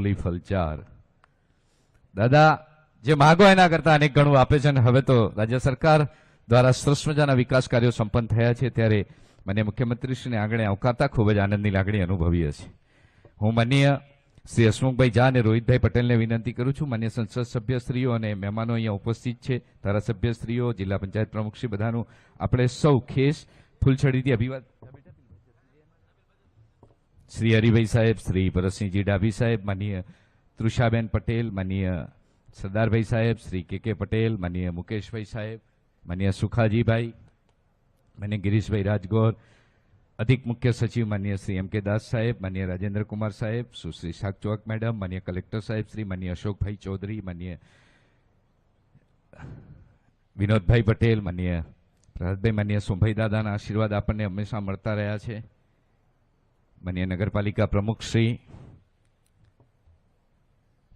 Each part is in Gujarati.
મૂલી ફલચાર. દાદા જે માગો એના કરતા અનેક ગણું આપે છે અને હવે તો રાજ્ય સરકાર દ્વારા સરસ મજાના વિકાસ કાર્યો સંપન્ન થયા છે ત્યારે મને મુખ્યમંત્રીશ્રીને આંગણે આવકારતા ખૂબ જ આનંદની લાગણી અનુભવીએ છીએ. હું માનનીય શ્રી હસમુખભાઈ ઝા અને રોહિતભાઈ પટેલને વિનંતી કરું છું. માન્ય સંસદ સભ્યશ્રીઓ અને મહેમાનો અહીંયા ઉપસ્થિત છે, ધારાસભ્યશ્રીઓ, જિલ્લા પંચાયત પ્રમુખશ્રી, બધાનું આપણે સૌ ખેસ ફૂલછડીથી અભિવાદન. શ્રી હરિભાઈ સાહેબ, શ્રી ભરતસિંહજી ડાભી સાહેબ, માનનીય તૃષાબેન પટેલ, માનનીય સરદારભાઈ સાહેબ, શ્રી કે પટેલ, માનનીય મુકેશભાઈ સાહેબ, માનનીય સુખાજીભાઈ, માનનીય ગિરીશભાઈ રાજગોર, અધિક મુખ્ય સચિવ માનનીય શ્રી એમ કે દાસ સાહેબ, માનનીય રાજેન્દ્ર કુમાર સાહેબ, સુશ્રી શાકચોક મેડમ, માનનીય કલેક્ટર સાહેબ શ્રી, માનનીય અશોકભાઈ ચૌધરી, માનનીય વિનોદભાઈ પટેલ, માનનીય પ્રહલાદભાઈ, માનનીય સોમભાઈ દાદાના આશીર્વાદ આપણને હંમેશા મળતા રહ્યા છે. માનનીય નગરપાલિકા પ્રમુખ શ્રી,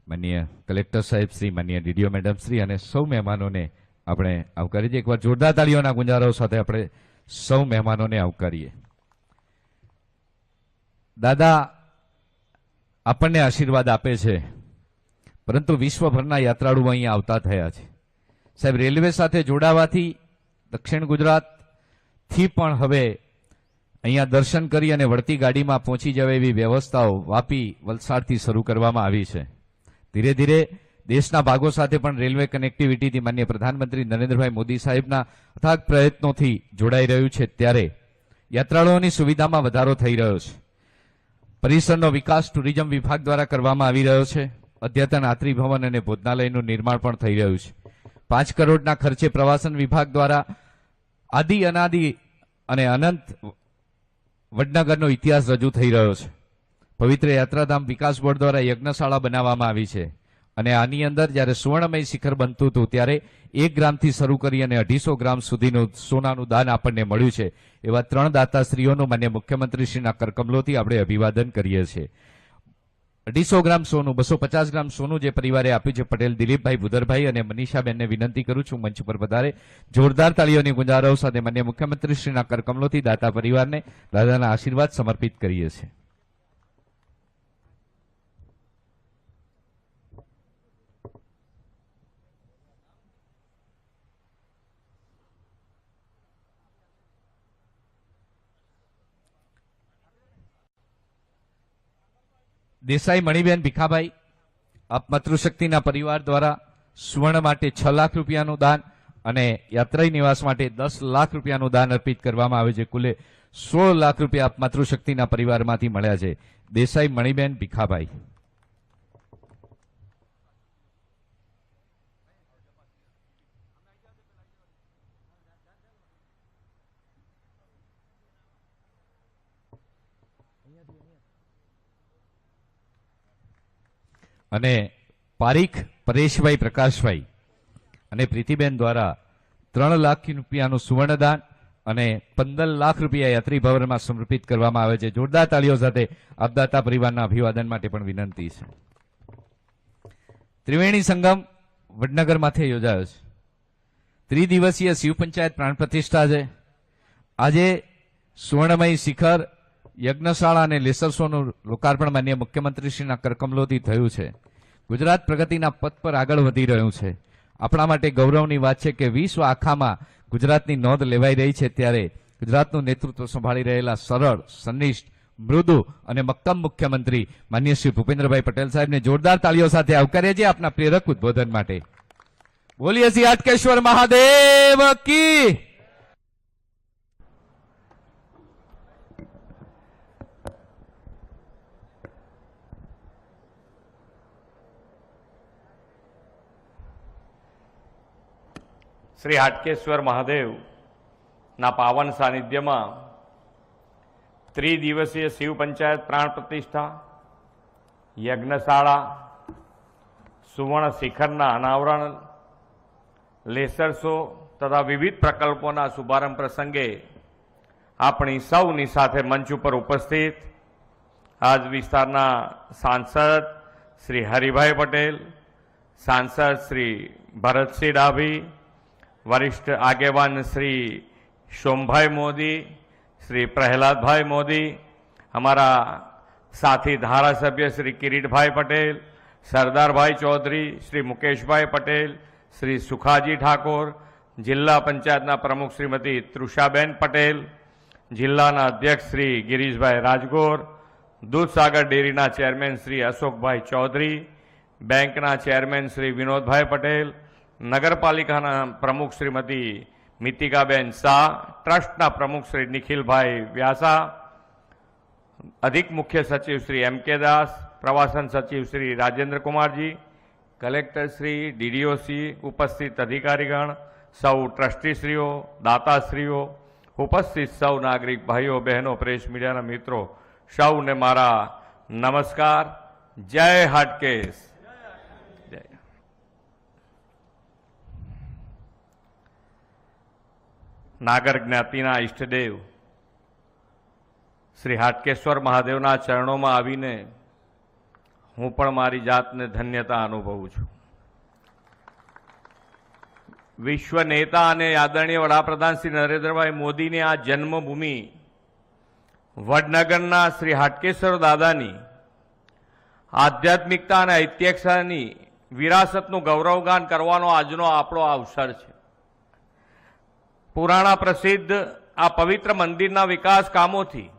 માનનીય કલેક્ટર સાહેબ શ્રી, માનનીય ડીડીઓ મેડમ શ્રી અને સૌ મહેમાનોને આપણે આવકારીએ. એકવાર જોરદાર તાળીઓના ગુંજારો સાથે આપણે સૌ મહેમાનોને આવકારીએ. દાદા આપણને આશીર્વાદ આપે છે, પરંતુ વિશ્વભરના યાત્રાળુઓ અહીંયા આવતા થયા છે. સાહેબ, રેલવે સાથે જોડાવાથી દક્ષિણ ગુજરાતથી પણ હવે અહીંયા દર્શન કરી અને વળતી ગાડીમાં પહોંચી જવા એવી વ્યવસ્થાઓ વાપી, વલસાડથી શરૂ કરવામાં આવી છે. ધીરે ધીરે દેશના ભાગો સાથે પણ રેલવે કનેક્ટિવિટીથી માનનીય પ્રધાનમંત્રી નરેન્દ્રભાઈ મોદી સાહેબના અથાગ પ્રયત્નોથી જોડાઈ રહ્યું છે ત્યારે યાત્રાળુઓની સુવિધામાં વધારો થઈ રહ્યો છે. પરિસરનો વિકાસ ટુરિઝમ વિભાગ દ્વારા કરવામાં આવી રહ્યો છે. અદ્યતન યાત્રી ભવન અને ભોજનાલયનું નિર્માણ પણ થઈ રહ્યું છે. 5 કરોડના ખર્ચે પ્રવાસન વિભાગ દ્વારા આદિ અનાદિ અને અનંત વડનગરનો ઇતિહાસ રજૂ થઈ રહ્યો છે. પવિત્ર યાત્રાધામ વિકાસ બોર્ડ દ્વારા યજ્ઞશાળા બનાવવામાં આવી છે અને આની અંદર જ્યારે સુવર્ણમય શિખર બનતું હતું ત્યારે 1 ગ્રામથી શરૂ કરી અને 250 ગ્રામ સુધીનું સોનાનું દાન આપણને મળ્યું છે. એવા 3 દાતાશ્રીઓનું માન્ય મુખ્યમંત્રીશ્રીના કરકમલોથી આપણે અભિવાદન કરીએ છીએ. 250 ગ્રામ સોનું, 250 ગ્રામ સોનું જે પરિવારે આપ્યું છે, પટેલ દિલીપભાઈ, ભુદરભાઈ અને મનીષાબેનને વિનંતી કરું છું મંચ પર પધારે. જોરદાર તાળીઓની ગુંજારો સાથે માન્ય મુખ્યમંત્રીશ્રીના કરકમલોથી દાતા પરિવારને દાદાના આશીર્વાદ સમર્પિત કરીએ છીએ. દેસાઈ મણિબેન ભીખાભાઈ, આપ માતૃશક્તિના પરિવાર દ્વારા સુવર્ણ માટે 6 લાખ રૂપિયાનું દાન અને યાત્રાઈ નિવાસ માટે 10 લાખ રૂપિયાનું દાન અર્પિત કરવામાં આવે છે. કુલે 16 લાખ રૂપિયા આપ માતૃશક્તિના પરિવારમાંથી મળ્યા છે. દેસાઈ મણિબેન ભીખાભાઈ. અને પારીખ પરેશભાઈ પ્રકાશભાઈ અને પ્રીતિબેન દ્વારા 3 લાખ રૂપિયાનું સુવર્ણદાન અને 15 લાખ રૂપિયા યાત્રી ભવનમાં સમર્પિત કરવામાં આવે છે. જોરદાર તાળીઓ સાથે આપદાતા પરિવારના અભિવાદન માટે પણ વિનંતી છે. ત્રિવેણી સંગમ વડનગર માથે યોજાયો છે. 3 દિવસીય શિવ પંચાયત પ્રાણ પ્રતિષ્ઠા છે. આજે સુવર્ણમય શિખર, યજ્ઞશાળા અને લેસર શોનું લોકાર્પણ માન્ય મુખ્યમંત્રીશ્રીના કરકમલોથી થયું છે. ગુજરાત પ્રગતિના પથ પર આગળ વધી રહ્યું છે. આપણા માટે ગૌરવની વાત છે કે વિશ્વ આખામાં ગુજરાતની નોંધ લેવાઈ રહી છે ત્યારે ગુજરાતનું નેતૃત્વ સંભાળી રહેલા સરળ, સનિષ્ઠ, મૃદુ અને મક્કમ મુખ્યમંત્રી માન્ય શ્રી ભૂપેન્દ્રભાઈ પટેલ સાહેબને જોરદાર તાળીઓ સાથે આવકારીએ છીએ આપના પ્રેરક ઉદ્બોધન માટે. બોલીએ શ્રી હાટકેશ્વર મહાદેવ કી. શ્રી હાટકેશ્વર મહાદેવના પાવન સાનિધ્યમાં 3 દિવસીય શિવ પંચાયત પ્રાણ પ્રતિષ્ઠા, યજ્ઞશાળા, સુવર્ણ શિખરના અનાવરણ, લેસર શો તથા વિવિધ પ્રકલ્પોના શુભારંભ પ્રસંગે આપણી સૌની સાથે મંચ ઉપર ઉપસ્થિત આજ વિસ્તારના સાંસદ શ્રી હરિભાઈ પટેલ, સાંસદ શ્રી ભરતસિંહ ડાભી, વરિષ્ઠ આગેવાન શ્રી સોમભાઈ મોદી, શ્રી પ્રહલાદભાઈ મોદી, हमारा સાથી ધારાસભ્ય શ્રી કિરીટભાઈ પટેલ, સરદારભાઈ ચૌધરી, શ્રી મુકેશભાઈ પટેલ, શ્રી સુખાજી ઠાકોર, જિલ્લા પંચાયતના પ્રમુખ શ્રીમતી તૃષાબેન પટેલ, જિલ્લાના અધ્યક્ષ શ્રી ગિરીશભાઈ રાજગોર, દૂધસાગર ડેરીના ચેરમેન શ્રી અશોકભાઈ ચૌધરી, બેંકના ચેરમેન શ્રી વિનોદભાઈ પટેલ, નગરપાલિકાના પ્રમુખ શ્રીમતી મિતિકાબેન શાહ, ટ્રસ્ટના પ્રમુખ શ્રી નિખિલભાઈ વ્યાસા, અધિક મુખ્ય સચિવ શ્રી એમ કે દાસ, પ્રવાસન સચિવ શ્રી રાજેન્દ્ર કુમારજી, કલેક્ટર શ્રી, ડીડીઓસી, ઉપસ્થિત અધિકારીગણ, સૌ ટ્રસ્ટીશ્રીઓ, દાતાશ્રીઓ, ઉપસ્થિત સૌ નાગરિક ભાઈઓ બહેનો, પ્રેસ મીડિયાના મિત્રો, સૌને મારા નમસ્કાર. જય હાટકેશ. જય. નાગર જ્ઞાતિના ઈષ્ટદેવ શ્રી હાટકેશ્વર મહાદેવના ચરણોમાં આવીને હું પણ મારી જાતને ધન્યતા અનુભવું છું. વિશ્વ નેતા અને આદરણીય વડાપ્રધાન શ્રી નરેન્દ્રભાઈ મોદીની આ જન્મભૂમિ વડનગરના શ્રી હાટકેશ્વર દાદાની આધ્યાત્મિકતા અને ઐતિહ્યની વિરાસતનું ગૌરવગાન કરવાનો આજનો આપણો અવસર છે. પુરાણા પ્રસિદ્ધ આ પવિત્ર મંદિરના વિકાસ કામોથી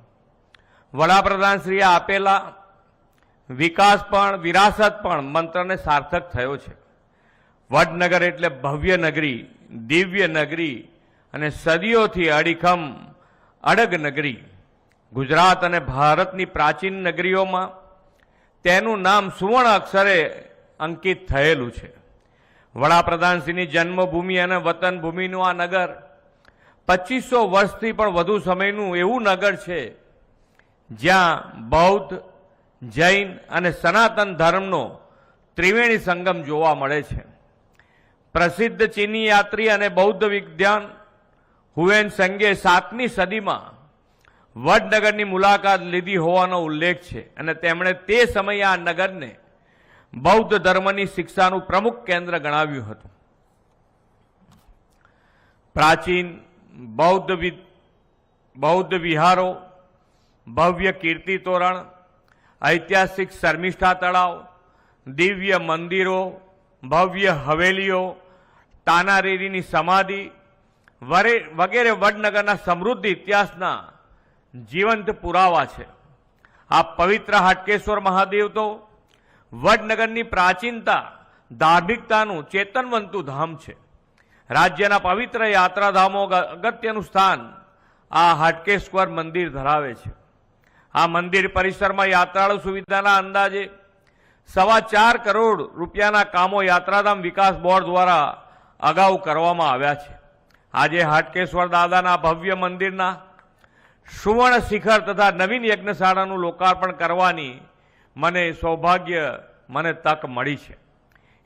વડાપ્રધાનશ્રીએ આપેલા વિકાસ પણ વિરાસત પણ મંત્રને સાર્થક થયો છે. વડનગર એટલે ભવ્ય નગરી, દિવ્ય નગરી અને સદીઓથી અડીખમ અડગ નગરી. ગુજરાત અને ભારતની પ્રાચીન નગરીઓમાં તેનું નામ સુવર્ણ અક્ષરે અંકિત થયેલું છે. વડાપ્રધાનશ્રીની જન્મભૂમિ અને વતન ભૂમિનું આ નગર 2500 વર્ષથી પણ વધુ સમયનું એવું નગર છે જ્યાં બૌદ્ધ, જૈન અને સનાતન ધર્મનો ત્રિવેણી સંગમ જોવા મળે છે. પ્રસિદ્ધ ચીની યાત્રી અને બૌદ્ધ વિદ્વાન હુએન સંગે 7મી સદીમાં વડનગરની મુલાકાત લીધી હોવાનો ઉલ્લેખ છે અને તેમણે તે સમયે આ નગરને બૌદ્ધ ધર્મની શિક્ષાનું પ્રમુખ કેન્દ્ર ગણાવ્યું હતું. પ્રાચીન બૌદ્ધ વિહારો, ભવ્ય કીર્તિ તોરણ, ઐતિહાસિક શર્મિષ્ઠા તળાવ, દિવ્ય મંદિરો, ભવ્ય હવેલીઓ, તાનારીરીની સમાધિ વગેરે વડનગરના સમૃદ્ધ ઇતિહાસના જીવંત પુરાવા છે. આ પવિત્ર હાટકેશ્વર મહાદેવ તો વડનગરની પ્રાચીનતા, ધાર્મિકતાનું ચેતનવંતું ધામ છે. રાજ્યના પવિત્ર યાત્રાધામો અગત્યનું સ્થાન આ હાટકેશ્વર મંદિર ધરાવે છે. આ મંદિર પરિસરમાં યાત્રાળુ સુવિધાના અંદાજે 4.25 કરોડ રૂપિયાના કામો યાત્રાધામ વિકાસ બોર્ડ દ્વારા અગાઉ કરવામાં આવ્યા છે. આજે હાટકેશ્વર દાદાના ભવ્ય મંદિરના સુવર્ણ શિખર તથા નવીન યજ્ઞશાળાનું લોકાર્પણ કરવાની મને તક મળી છે.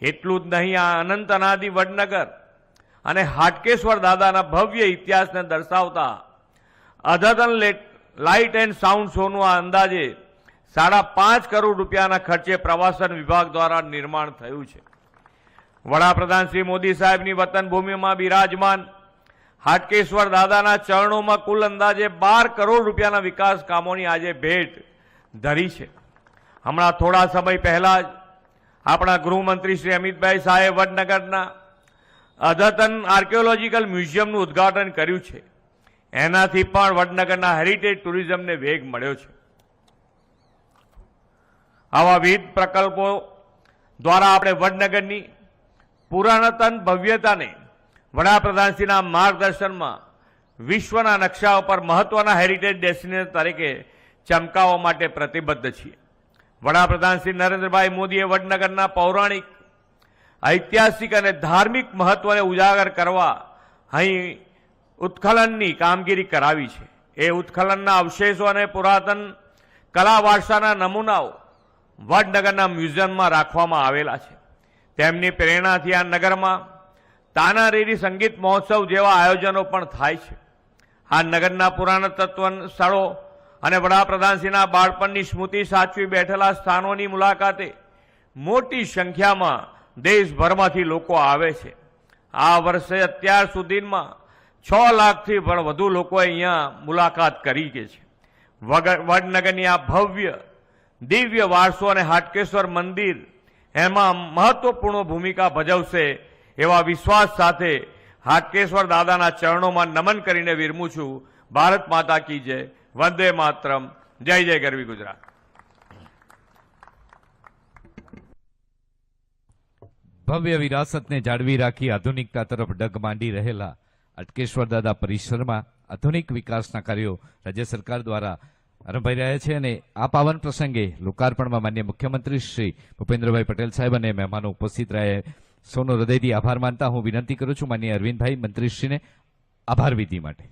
એટલું જ નહીં, આ અનંત અનાદિ વડનગર અને હાટકેશ્વર દાદાના ભવ્ય ઇતિહાસને દર્શાવતા અદ્યતન લાઇટ એન્ડ સાઉન્ડ શોનું આ અંદાજે 5.5 કરોડ રૂપિયાના ખર્ચે પ્રવાસન વિભાગ દ્વારા નિર્માણ થયું છે. વડાપ્રધાન શ્રી મોદી સાહેબની વતન ભૂમિમાં બિરાજમાન હાટકેશ્વર દાદાના ચરણોમાં કુલ અંદાજે 12 કરોડ રૂપિયાના વિકાસ કામોની આજે ભેટ ધરી છે. હમણાં થોડા સમય પહેલા જ આપણા ગૃહમંત્રી શ્રી અમિતભાઈ શાહે વડનગરના અદ્યતન આર્કિયોલોજીકલ મ્યુઝિયમનું ઉદ્ઘાટન કર્યું છે. એનાથી પણ વડનગરના હેરિટેજ ટુરિઝમને વેગ મળ્યો છે. આવા વિવિધ પ્રકલ્પો દ્વારા આપણે વડનગરની પુરાતન ભવ્યતાને વડાપ્રધાનશ્રીના માર્ગદર્શનમાં વિશ્વના નકશા ઉપર મહત્વના હેરિટેજ ડેસ્ટિનેશન તરીકે ચમકાવવા માટે પ્રતિબદ્ધ છીએ. વડાપ્રધાન શ્રી નરેન્દ્રભાઈ મોદીએ વડનગરના પૌરાણિક, ઐતિહાસિક અને ધાર્મિક મહત્વને ઉજાગર કરવા અહીં ઉત્ખનનની કામગીરી કરાવી છે. એ ઉત્ખનનના અવશેષો અને પુરાતન કલા વારસાના નમૂનાઓ વડનગરના મ્યુઝિયમમાં રાખવામાં આવેલા છે. તેમની પ્રેરણાથી આ નગરમાં તાનારીરી સંગીત મહોત્સવ જેવા આયોજનો પણ થાય છે. આ નગરના પુરાતત્વ સ્થળો અને વડાપ્રધાનશ્રીના બાળપણની સ્મૃતિ સાચવી બેઠેલા સ્થાનોની મુલાકાતે મોટી સંખ્યામાં દેશભરમાંથી લોકો આવે છે. આ વર્ષે અત્યાર સુધીમાં 6 લાખથી પણ વધુ લોકોએ અહીંયા મુલાકાત કરી છે. વડનગરની આ ભવ્ય દિવ્ય વારસો અને હાટકેશ્વર મંદિર એમાં મહત્વપૂર્ણ ભૂમિકા ભજવશે એવા વિશ્વાસ સાથે હાટકેશ્વર દાદાના ચરણોમાં નમન કરીને વિરમું છું. ભારત માતા કી જય, વંદે માતરમ, જય જય ગરવી ગુજરાત. ભવ્ય વિરાસતને જાળવી રાખી આધુનિકતા તરફ ડગ માંડી રહેલા હાટકેશ્વર દાદા પરિસરમાં આધુનિક વિકાસના કાર્યો રાજ્ય સરકાર દ્વારા આરંભાઈ રહ્યા છે અને આ પાવન પ્રસંગે લોકાર્પણમાં માન્ય મુખ્યમંત્રી શ્રી ભૂપેન્દ્રભાઈ પટેલ સાહેબ અને મહેમાનો ઉપસ્થિત રહ્યા. સૌનો હૃદયથી આભાર માનતા હું વિનંતી કરું છું માન્ય અરવિંદભાઈ મંત્રીશ્રીને આભાર વિધિ માટે.